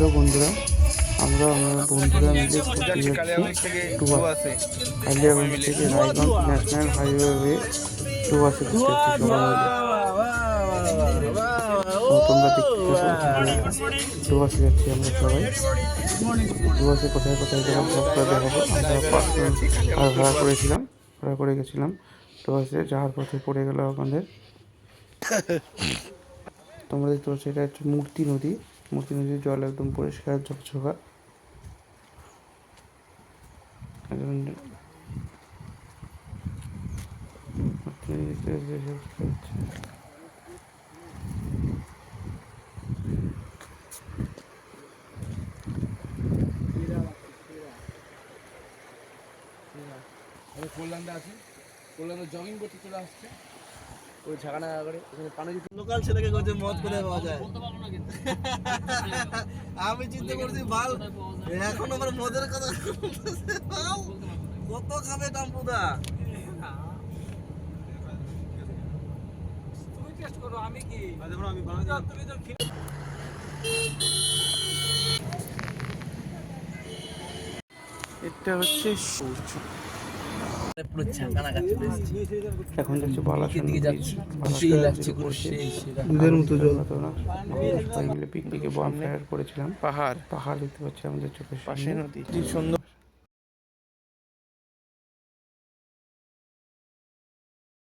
Hello বন্ধুরা, আমরা বন্ধুরা মিলে ঘুরতে যাচ্ছি ডুয়ার্সে। কালিয়াগঞ্জ থেকে রায়গঞ্জ ন্যাশনাল হাইওয়ে ডুয়ার্সে ঘুরতে যাচ্ছি সবাই মিলে। তো তোমরা দেখতে থাকো, ডুয়ার্সে যাচ্ছি আমরা সবাই। ডুয়ার্সে কোথায় কোথায় গেলাম সবটা দেখাবো। আমরা পার্সোনাল কার ভাড়া করে গেছিলাম। ডুয়ার্সে যাওয়ার পথে পড়ে গেল আমাদের, তোমরা দেখতে পাচ্ছ এটা হচ্ছে মূর্তি নদীর জল একদম পরিষ্কার ঝকঝকা। কল্যাণটা আছে, কল্যাণে জগিং করতে চলে আসছে ওই ঝাঁকানা করে ওখানে পানি দিতে। লোকাল ছেলেকে বলছে মদ কোথায় পাওয়া যায়, আমি চিন্তা করছি ভাল এখন আমার মদের কথা কত খাবে টাম্পুদা। তুমি টেস্ট করো, আমি কি দেখো আমি বানাই তুমি তো এটা হচ্ছে পুরো ঝাঁকানা কাছে এখন যাচ্ছে বালাসন দুধের মতো জল। সবাই মিলে পিকনিকে বনফায়ার করেছিলাম। পাহাড় দেখতে পাচ্ছি আমাদের চোখের পাশে, নদী সুন্দর।